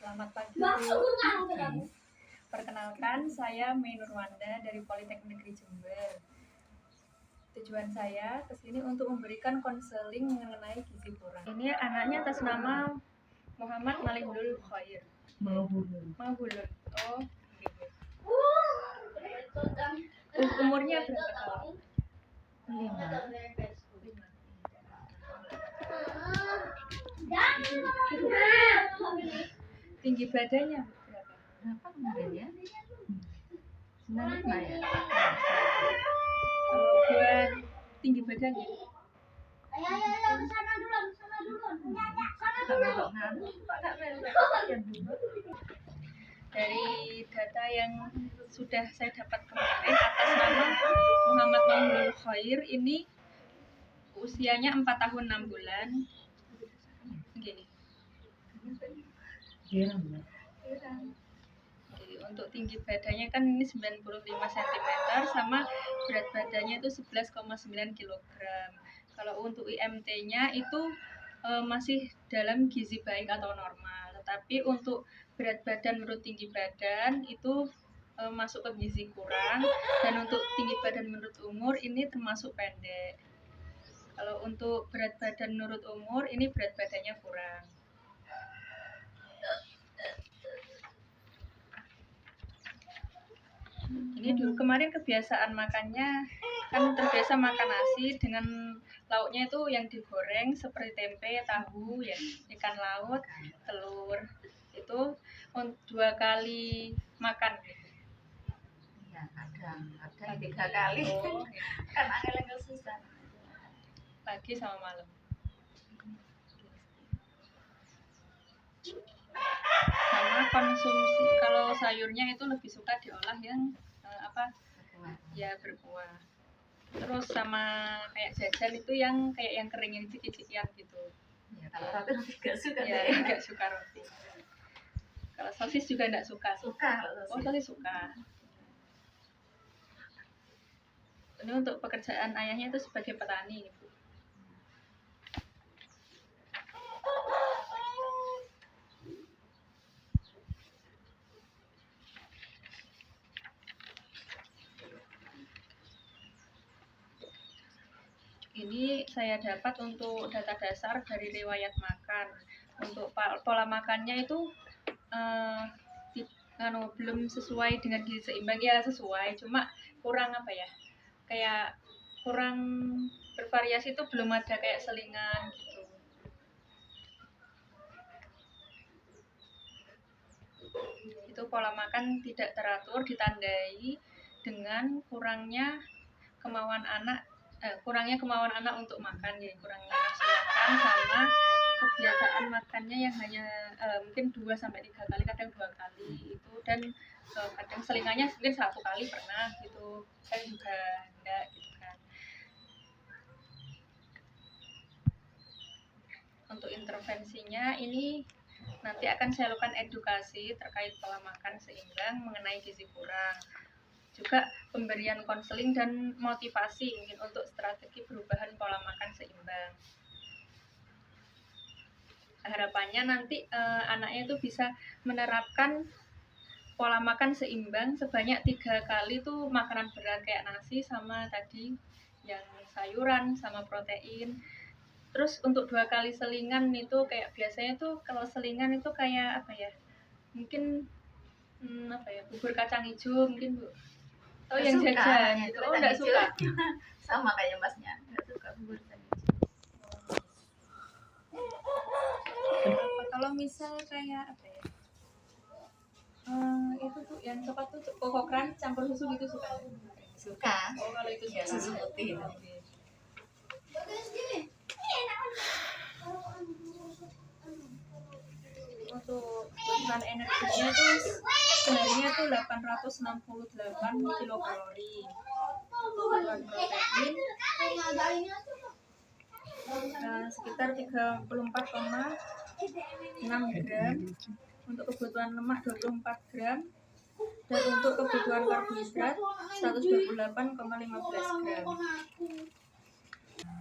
Selamat pagi, Bu. Perkenalkan, saya Mei Nurwanda dari Politeknik Negeri Jember. Tujuan saya ke sini untuk memberikan konseling mengenai gizi kurang. Ini anaknya atas nama Muhammad Malihul Khair. Mahulul. Oh, gitu. Umurnya berapa tahun? 5. Tinggi badannya berapa? Berapa kemarin ya? 95 ya? Kalau buat tinggi badannya? Dari data yang sudah saya dapat kemarin atas nama Muhammad Mahulul Khair, ini usianya 4 tahun 6 bulan. Gini. Jadi, untuk tinggi badannya kan ini 95 cm sama berat badannya itu 11,9 kg. Kalau untuk IMT-nya itu masih dalam gizi baik atau normal. Tetapi untuk berat badan menurut tinggi badan itu masuk ke gizi kurang, dan untuk tinggi badan menurut umur ini termasuk pendek. Kalau untuk berat badan menurut umur ini berat badannya kurang. Ini dulu kemarin kebiasaan makannya kan terbiasa makan nasi dengan lauknya itu yang digoreng seperti tempe, tahu, ya, ikan laut, telur. Itu 2 kali makan. Ya, kadang 3 kali. Oh, Kan angel susah. Pagi sama malam. Sama konsumsi, kalau sayurnya itu lebih suka diolah yang ya berkuah. Terus sama kayak jajan itu yang kayak yang kering, yang ciki-cikian gitu. Ya, kalau roti nggak suka. Ya, nggak suka roti. Kalau sosis juga nggak suka. Oh, sosis suka. Ini untuk pekerjaan ayahnya itu sebagai petani, Ibu. Ini saya dapat untuk data dasar dari riwayat makan. Untuk pola makannya itu belum sesuai dengan gizi seimbang, ya sesuai, cuma kurang kayak kurang bervariasi, itu belum ada kayak selingan gitu. Itu pola makan tidak teratur, ditandai dengan kurangnya kemauan anak untuk makan, ya, kurangnya nafsu makan, sama kebiasaan makannya yang hanya mungkin 2-3 kali, kadang 2 kali itu, dan kadang selingannya mungkin 1 kali pernah gitu. Saya juga enggak gitu kan. Untuk intervensinya ini nanti akan saya lakukan edukasi terkait pola makan seimbang mengenai gizi kurang. Juga pemberian konseling dan motivasi mungkin untuk strategi perubahan pola makan seimbang. Harapannya nanti anaknya itu bisa menerapkan pola makan seimbang sebanyak 3 kali tuh makanan berat kayak nasi sama tadi yang sayuran sama protein. Terus untuk 2 kali selingan itu kayak biasanya tuh kalau selingan itu kayak mungkin bubur kacang hijau mungkin, Bu. Oh, yang jajan gitu. Oh, enggak suka. Sama kayak Masnya, enggak suka bubur kacang hijau. Kalau misal kayak itu tuh yang coklat tuh Koko Crunch campur susu gitu suka? Suka. Oh, kalau itu ya, susu putih itu. Untuk kebutuhan energinya tuh sebenarnya tuh 868 kilokalori. Kebutuhan protein sekitar 34,6 gram. Untuk kebutuhan lemak 24 gram. Dan untuk kebutuhan karbohidrat 128,15 gram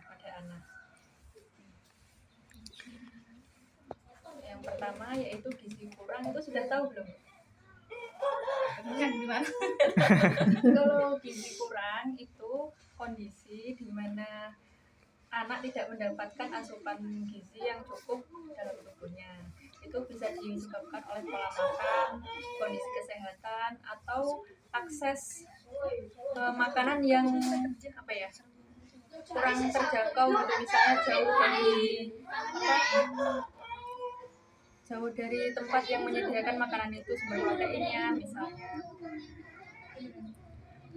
pada anak. Yang Yang pertama yaitu gizi kurang, itu sudah tahu belum? Yang gimana? Kalau gizi kurang itu kondisi di mana anak tidak mendapatkan asupan gizi yang cukup dalam tubuhnya. Itu bisa disebabkan oleh pola makan, kondisi kesehatan, atau akses makanan yang apa ya, kurang terjangkau gitu, misalnya jauh dari tempat yang menyediakan makanan itu sumber proteinnya misalnya,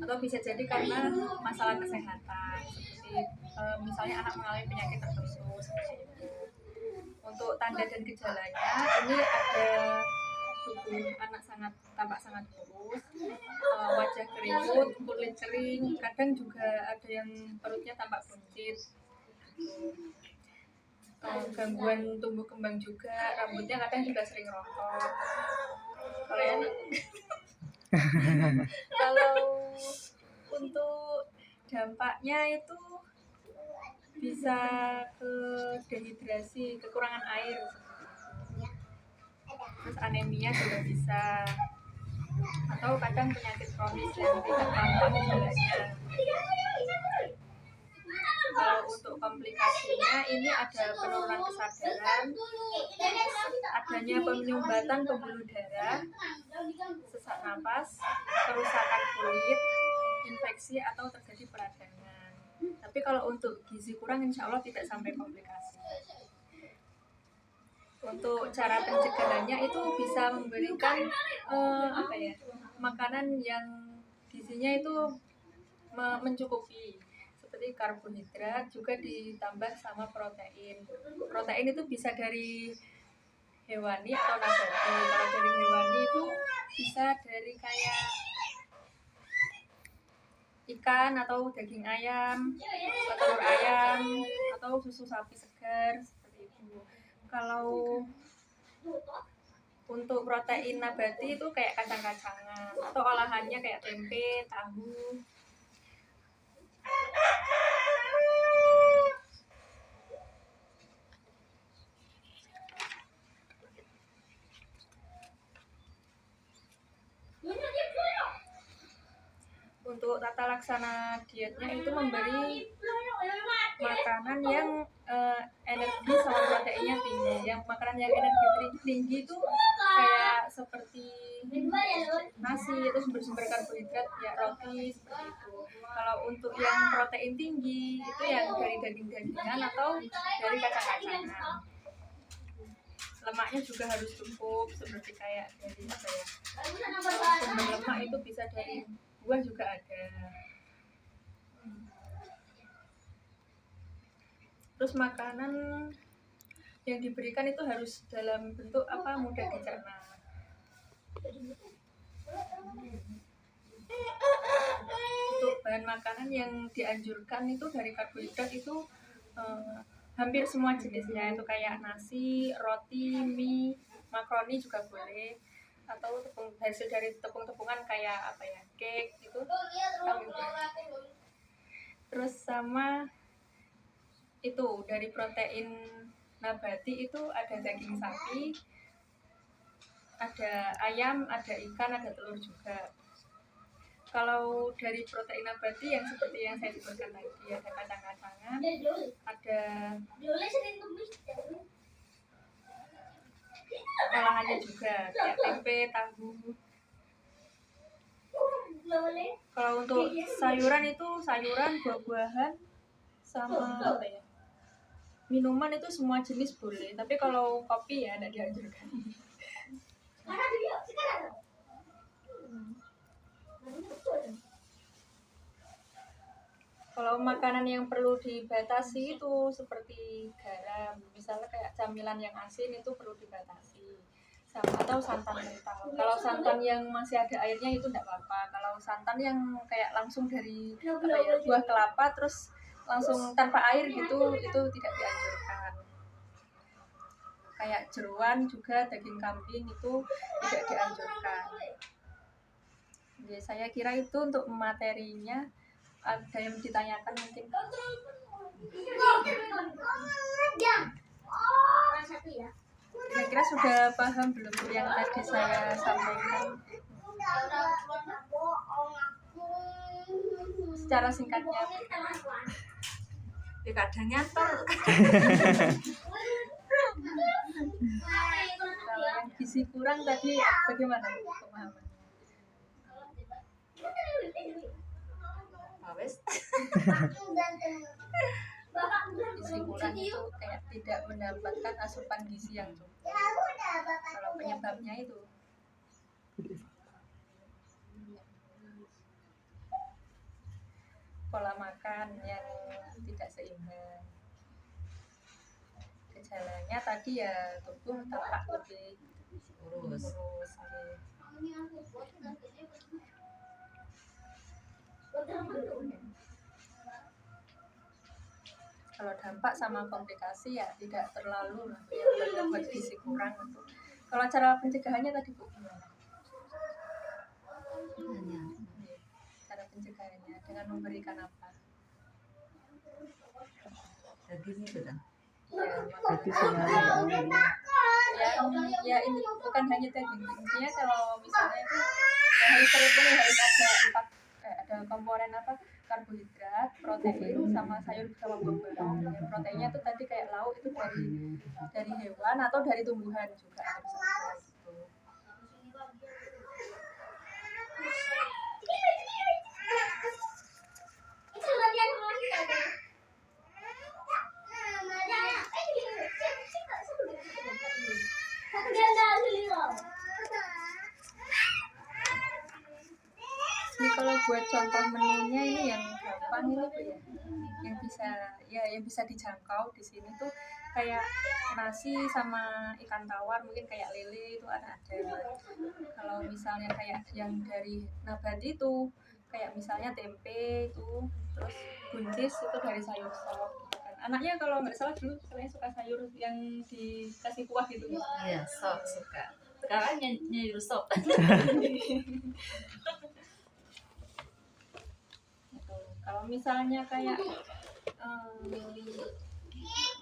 atau bisa jadi karena masalah kesehatan seperti misalnya anak mengalami penyakit tertentu seperti itu. Untuk tanda dan gejalanya ini ada tubuh anak tampak sangat kurus, wajah keriput, kulit kering, kadang juga ada yang perutnya tampak buncit, gangguan tumbuh kembang juga, rambutnya kadang juga sering rontok. Kalau untuk dampaknya itu bisa ke dehidrasi, kekurangan air, terus anemia juga bisa, atau kadang penyakit kronis yang tidak tampak gejalanya. Kalau untuk komplikasinya ini ada penurunan kesadaran, adanya penyumbatan pembuluh darah, sesak napas, kerusakan kulit, infeksi, atau terjadi peradangan. Tapi kalau untuk gizi kurang insya Allah tidak sampai komplikasi. Untuk cara pencegahannya itu bisa memberikan makanan yang gizinya itu mencukupi, seperti karbohidrat juga ditambah sama protein. Protein itu bisa dari hewani atau nabati. Kalau dari hewani itu bisa dari kayak ikan atau daging ayam, atau telur ayam, atau susu sapi segar seperti itu. Kalau untuk protein nabati itu kayak kacang-kacangan atau olahannya kayak tempe, tahu. Untuk tata laksana dietnya itu memberi makanan yang energi sama proteinnya tinggi. Yang makanan yang energi tinggi itu kayak seperti nasi, itu sumber-sumber karbohidrat ya roti seperti itu. Kalau untuk yang protein tinggi itu yang dari daging-dagingan atau dari kacang-kacangan. Lemaknya juga harus cukup, seperti kayak dari sumber lemak itu bisa dari buah juga ada. Terus makanan yang diberikan itu harus dalam bentuk mudah dicerna. Untuk bahan makanan yang dianjurkan itu dari karbohidrat itu hampir semua jenisnya, itu kayak nasi, roti, mie, makaroni juga boleh, atau hasil dari tepung-tepungan kayak cake itu. Terus sama itu dari protein nabati itu ada daging sapi, ada ayam, ada ikan, ada telur juga. Kalau dari protein nabati yang seperti yang saya sebutkan tadi, ada kacang-kacangan, ada olahannya juga kayak tempe, tahu. Kalau untuk sayuran itu sayuran, buah-buahan, sama minuman itu semua jenis boleh. Tapi kalau kopi ya tidak dianjurkan. Kalau makanan yang perlu dibatasi itu seperti garam, misalnya kayak camilan yang asin itu perlu dibatasi, atau santan kental. Kalau santan yang masih ada airnya itu tidak apa-apa. Kalau santan yang kayak langsung dari buah kelapa terus langsung tanpa air gitu, itu tidak dianjurkan. Kayak jeruan juga, daging kambing itu tidak dianjurkan. Jadi saya kira itu untuk materinya. Ada yang ditanyakan mungkin? Kira-kira sudah paham belum Bu yang tadi saya sampaikan? Secara singkatnya Bu. Ya kadang nyantor. Kalau yang gizi kurang tadi bagaimana Bu pemahamannya? Wes. Gizi kurang itu kayak tidak mendapatkan asupan gizi yang cukup. Kalau penyebabnya itu pola makan yang tidak seimbang. Gejalanya tadi ya tubuh tampak lebih Urus. Kalau dampak sama komplikasi ya tidak terlalu yang buat gizi kurang itu. Kalau cara pencegahannya tadi Bu gimana? Cara pencegahannya dengan memberikan apa? Daging itu kan. Ya ini bukan hanya daging. Intinya kalau misalnya itu yang harus terpenuhi harus ada komponen apa? Karbohidrat, protein, sama sayur sama buah-buahan. Ya, proteinnya itu tadi kayak lauk itu dari hewan atau dari tumbuhan juga harus ada gitu. Ini kalau buat contoh menunya ini yang gampang ini Bu ya, yang bisa dijangkau di sini tuh kayak nasi sama ikan tawar, mungkin kayak lele itu ada. Kalau misalnya kayak yang dari nabati itu kayak misalnya tempe itu, terus buncis itu dari sayur sop gitu kan. Anaknya kalau nggak salah dulu katanya suka sayur yang dikasih kuah gitu. Iya, sop suka. Sekarang nyayur sop. Kalau misalnya kayak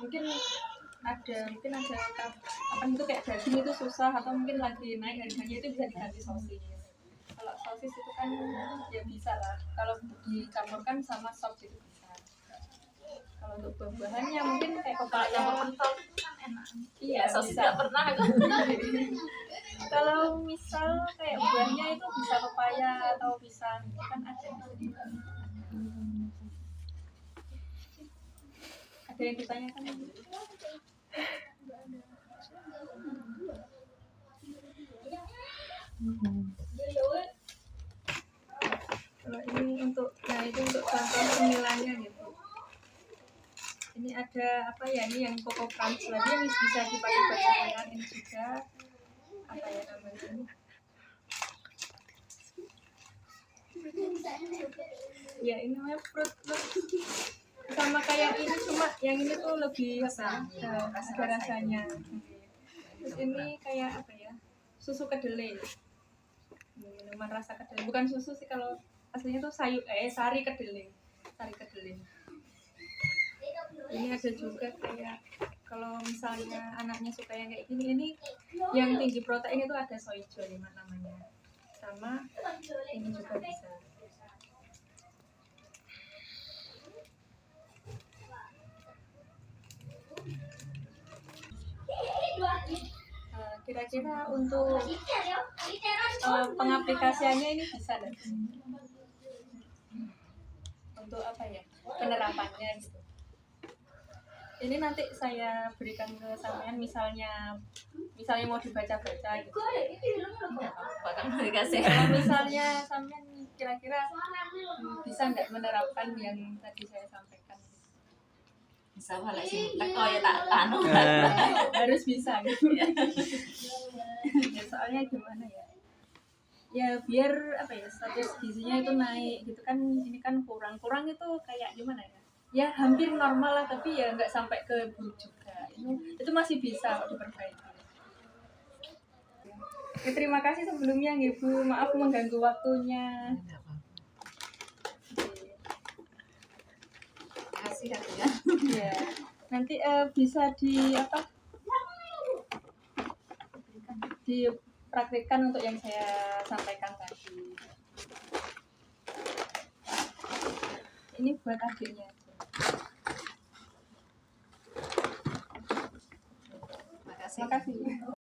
mungkin ada apa itu kayak daging itu susah atau mungkin lagi naik harganya itu bisa diganti sosis. Kalau sosis itu kan ya bisa lah. Kalau dicampurkan sama sop itu bisa. Kalau untuk buah-buahannya mungkin kayak Kalau pentol kan enak. Iya, sosis bisa. nggak pernah aku. Kalau misal kayak buahnya itu bisa pepaya atau pisang itu kan ada. Ada yang ditanyakan? Kalau ini untuk contoh cemilannya gitu. Ini ada apa ya, ini yang Coco Crunch lagi yang bisa dipakai buat cemilan. Ini juga apa ya namanya ini? Ya ini namanya fruit sama kayak ini, cuma yang ini tuh lebih apa? Ada rasanya. Terus ini kayak apa ya? Susu kedelai. Minuman rasa kedelai, bukan susu sih, kalau aslinya tuh sari kedelai. Ini ada juga kayak kalau misalnya anaknya suka yang kayak gini, ini yang tinggi protein itu ada soijo namanya, sama ini juga bisa. Kira-kira untuk pengaplikasiannya ini bisa dan untuk apa ya, penerapannya gitu. Ini nanti saya berikan ke sampean, misalnya mau dibaca-baca gitu. Bahkan dikasih. Kalau misalnya sampean kira-kira bisa nggak menerapkan yang tadi saya sampaikan? Bisa balik sih. Oh ya tak tanu. Harus bisa gitu. Ya, soalnya gimana ya? Ya biar apa ya, status gizinya itu naik gitu kan. Ini kan kurang itu kayak gimana ya? Ya hampir normal lah, tapi ya nggak sampai ke buruk juga. Itu masih bisa diperbaiki. Ya, terima kasih sebelumnya Ibu, maaf mengganggu waktunya. Kasih katanya. Ya, nanti bisa di apa? dipraktikkan untuk yang saya sampaikan tadi. Ini buat adiknya. Makasih. Makasih.